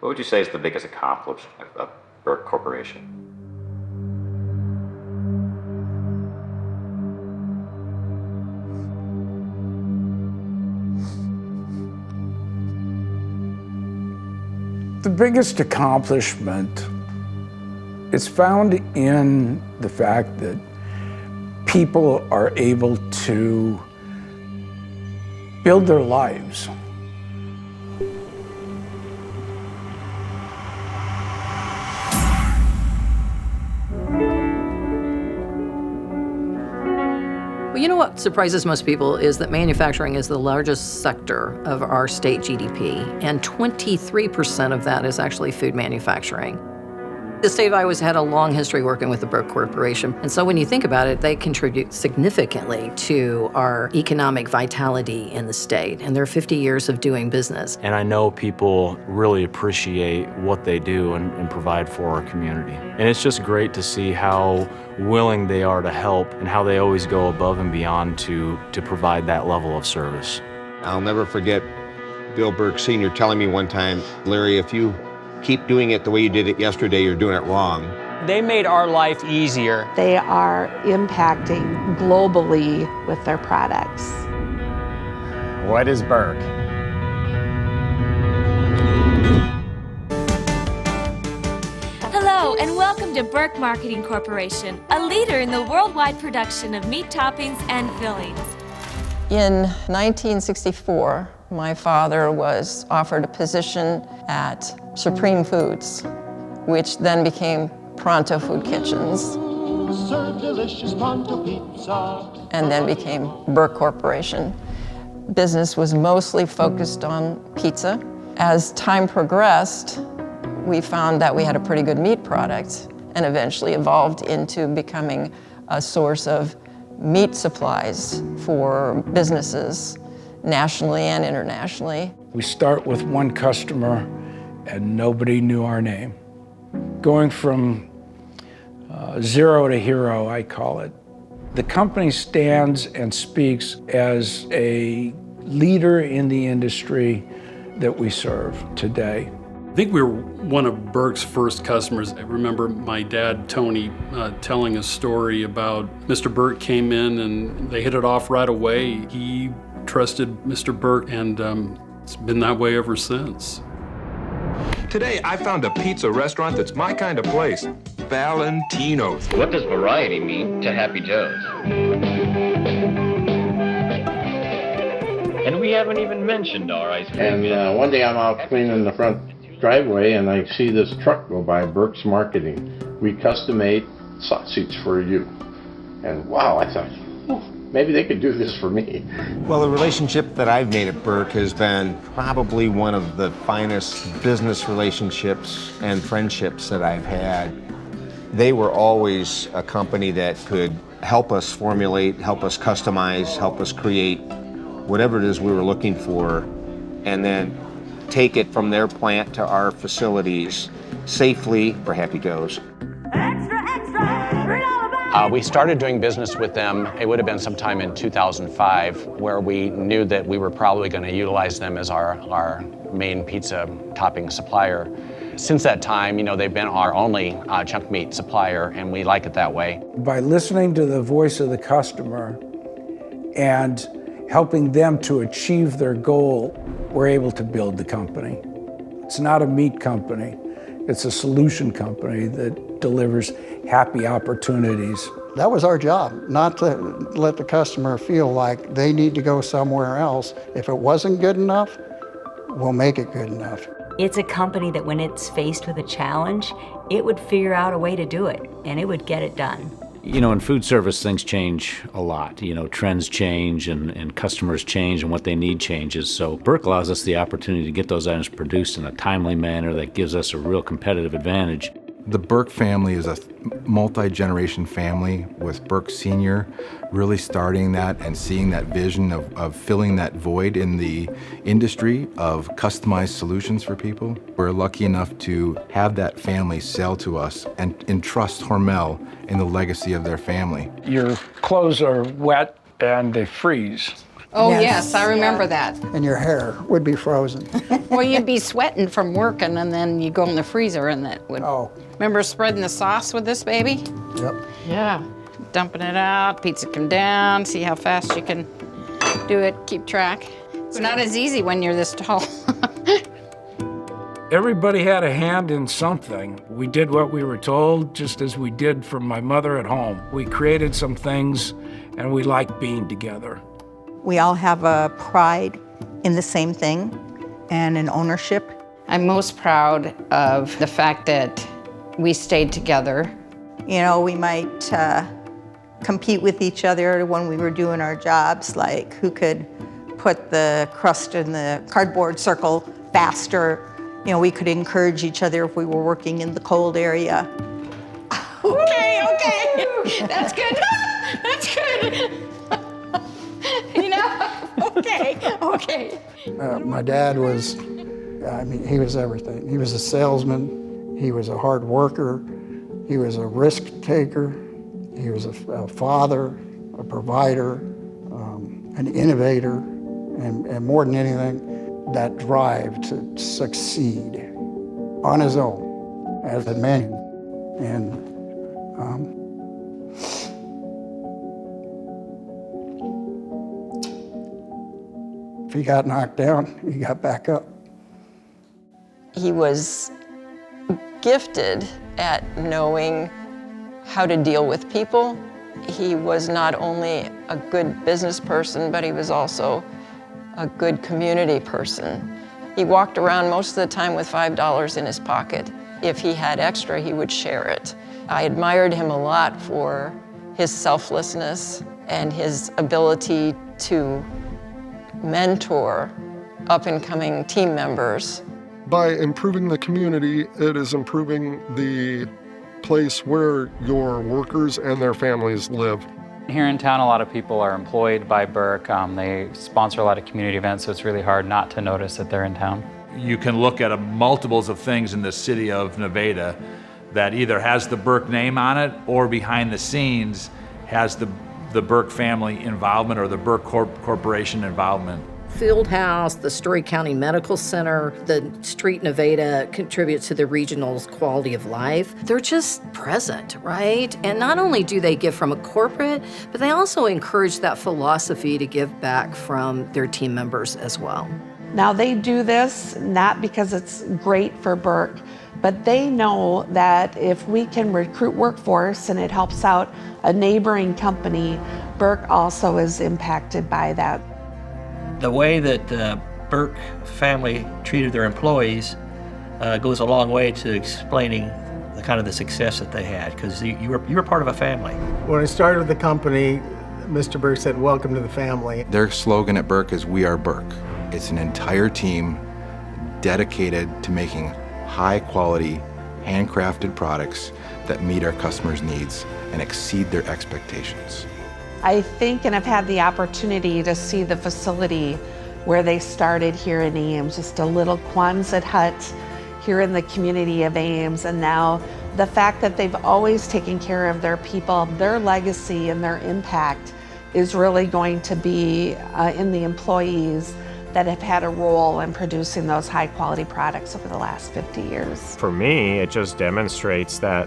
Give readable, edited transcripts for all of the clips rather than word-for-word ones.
What would you say is the biggest accomplishment of Burke Corporation? The biggest accomplishment is found in the fact that people are able to build their lives. Well, you know what surprises most people is that manufacturing is the largest sector of our state GDP, and 23% of that is actually food manufacturing. The state of Iowa's had a long history working with the Burke Corporation, and so when you think about it, they contribute significantly to our economic vitality in the state, and they're 50 years of doing business. And I know people really appreciate what they do and provide for our community. And it's just great to see how willing they are to help and how they always go above and beyond to provide that level of service. I'll never forget Bill Burke Sr. telling me one time, Larry, if you keep doing it the way you did it yesterday, you're doing it wrong. They made our life easier. They are impacting globally with their products. What is Burke? Hello, and welcome to Burke Marketing Corporation, a leader in the worldwide production of meat toppings and fillings. In 1964, my father was offered a position at Supreme Foods, which then became Pronto Food Kitchens, serve delicious Pronto pizza, and then became Burke Corporation. Business was mostly focused on pizza. As time progressed, we found that we had a pretty good meat product and eventually evolved into becoming a source of meat supplies for businesses nationally and internationally. We start with one customer and nobody knew our name. Going from zero to hero, I call it. The company stands and speaks as a leader in the industry that we serve today. I think we were one of Burke's first customers. I remember my dad, Tony, telling a story about Mr. Burke came in and they hit it off right away. He trusted Mr. Burke, and it's been that way ever since. Today, I found a pizza restaurant that's my kind of place, Valentino's. What does variety mean to Happy Joe's? And we haven't even mentioned our ice cream. And one day I'm out cleaning the front driveway and I see this truck go by, Burke's Marketing. We custom made sausage for you. And wow, I thought, maybe they could do this for me. Well, the relationship that I've made at Burke has been probably one of the finest business relationships and friendships that I've had. They were always a company that could help us formulate, help us customize, help us create whatever it is we were looking for, and then take it from their plant to our facilities safely for Happy Joe's. We started doing business with them, it would have been sometime in 2005, where we knew that we were probably going to utilize them as our main pizza topping supplier. Since that time, they've been our only chunk meat supplier, and we like it that way. By listening to the voice of the customer and helping them to achieve their goal, we're able to build the company. It's not a meat company. It's a solution company that delivers happy opportunities. That was our job, not to let the customer feel like they need to go somewhere else. If it wasn't good enough, we'll make it good enough. It's a company that when it's faced with a challenge, it would figure out a way to do it, and it would get it done. In food service, things change a lot. Trends change and customers change and what they need changes. So Burke allows us the opportunity to get those items produced in a timely manner that gives us a real competitive advantage. The Burke family is a multi-generation family, with Burke Sr. really starting that and seeing that vision of filling that void in the industry of customized solutions for people. We're lucky enough to have that family sell to us and entrust Hormel in the legacy of their family. Your clothes are wet and they freeze. Oh, yes, I remember that. And your hair would be frozen. Well, you'd be sweating from working, and then you go in the freezer, and that would... Oh. Remember spreading the sauce with this baby? Yep. Yeah. Dumping it out, pizza come down, see how fast you can do it, keep track. It's not as easy when you're this tall. Everybody had a hand in something. We did what we were told, just as we did from my mother at home. We created some things, and we liked being together. We all have a pride in the same thing and an ownership. I'm most proud of the fact that we stayed together. You know, we might compete with each other when we were doing our jobs, like who could put the crust in the cardboard circle faster. You know, we could encourage each other if we were working in the cold area. Okay, that's good. That's good. You know, okay. My dad was, I mean, he was everything. He was a salesman, he was a hard worker, he was a risk taker, he was a father, a provider, an innovator, and more than anything, that drive to succeed on his own as a man. And if he got knocked down, he got back up. He was gifted at knowing how to deal with people. He was not only a good business person, but he was also a good community person. He walked around most of the time with $5 in his pocket. If he had extra, he would share it. I admired him a lot for his selflessness and his ability to mentor up-and-coming team members. By improving the community, it is improving the place where your workers and their families live. Here in town, a lot of people are employed by Burke. They sponsor a lot of community events, so it's really hard not to notice that they're in town. You can look at multiples of things in the city of Nevada that either has the Burke name on it or behind the scenes has the Burke family involvement or the Burke Corporation involvement. Fieldhouse, the Story County Medical Center, the Street Nevada contributes to the regional's quality of life. They're just present, right? And not only do they give from a corporate, but they also encourage that philosophy to give back from their team members as well. Now they do this not because it's great for Burke, but they know that if we can recruit workforce and it helps out a neighboring company, Burke also is impacted by that. The way that the Burke family treated their employees goes a long way to explaining the kind of the success that they had, because you were part of a family. When I started with the company, Mr. Burke said, "Welcome to the family." Their slogan at Burke is "We are Burke." It's an entire team dedicated to making high-quality, handcrafted products that meet our customers' needs and exceed their expectations. I think, and I've had the opportunity to see the facility where they started here in Ames, just a little Quonset hut here in the community of Ames, and now the fact that they've always taken care of their people, their legacy and their impact is really going to be in the employees that have had a role in producing those high quality products over the last 50 years. For me, it just demonstrates that,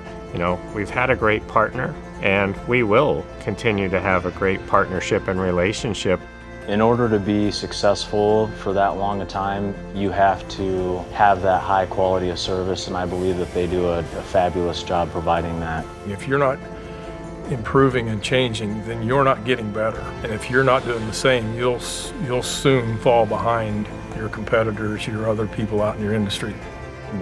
we've had a great partner and we will continue to have a great partnership and relationship. In order to be successful for that long a time, you have to have that high quality of service, and I believe that they do a fabulous job providing that. If you're not improving and changing, then you're not getting better. And if you're not doing the same, you'll soon fall behind your competitors, your other people out in your industry.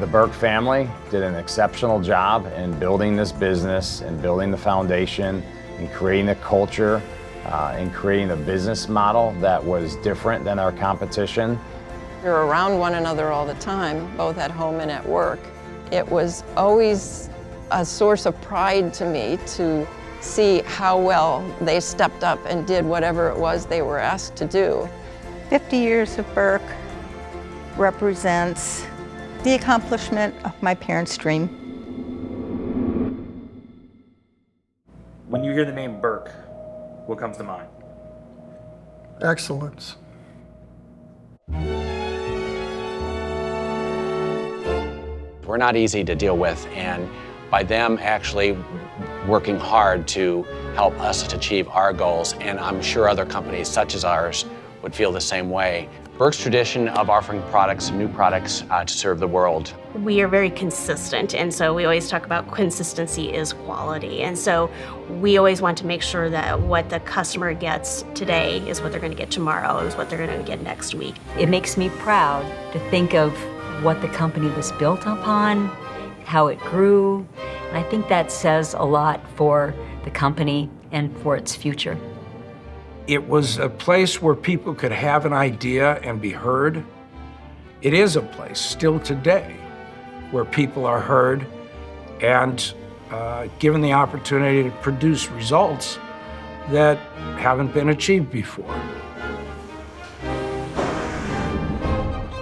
The Burke family did an exceptional job in building this business and building the foundation and creating the culture and creating a business model that was different than our competition. You're around one another all the time, both at home and at work. It was always a source of pride to me to see how well they stepped up and did whatever it was they were asked to do. 50 years of Burke represents the accomplishment of my parents' dream. When you hear the name Burke, what comes to mind? excellence. We're not easy to deal with, and by them actually working hard to help us to achieve our goals, and I'm sure other companies such as ours would feel the same way. Burke's tradition of offering products, new products to serve the world. We are very consistent, and so we always talk about consistency is quality. And so we always want to make sure that what the customer gets today is what they're going to get tomorrow, is what they're going to get next week. It makes me proud to think of what the company was built upon, how it grew. And I think that says a lot for the company and for its future. It was a place where people could have an idea and be heard. It is a place still today where people are heard and given the opportunity to produce results that haven't been achieved before.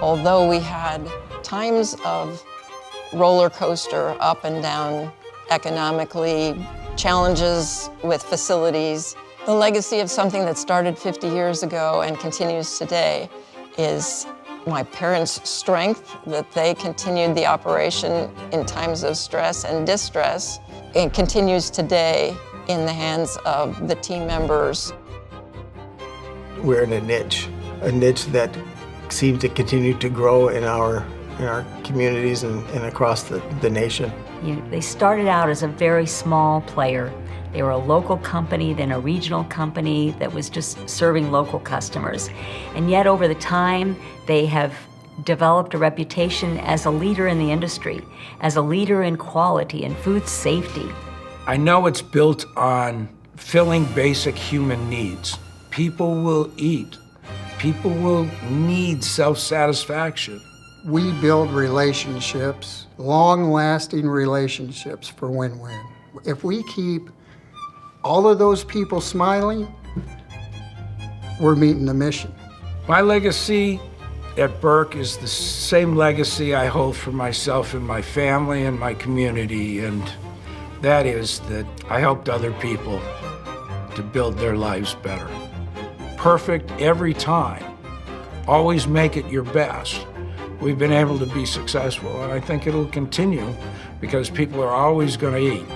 Although we had times of roller coaster up and down economically, challenges with facilities, the legacy of something that started 50 years ago and continues today is my parents' strength, that they continued the operation in times of stress and distress, and continues today in the hands of the team members. We're in a niche that seems to continue to grow in our communities and across the nation. They started out as a very small player. They were a local company, then a regional company that was just serving local customers. And yet over the time, they have developed a reputation as a leader in the industry, as a leader in quality and food safety. I know it's built on filling basic human needs. People will eat. People will need self-satisfaction. We build relationships, long-lasting relationships for win-win. If we keep all of those people smiling, we're meeting the mission. My legacy at Burke is the same legacy I hold for myself and my family and my community, and that is that I helped other people to build their lives better. Perfect every time. Always make it your best. We've been able to be successful, and I think it'll continue because people are always going to eat.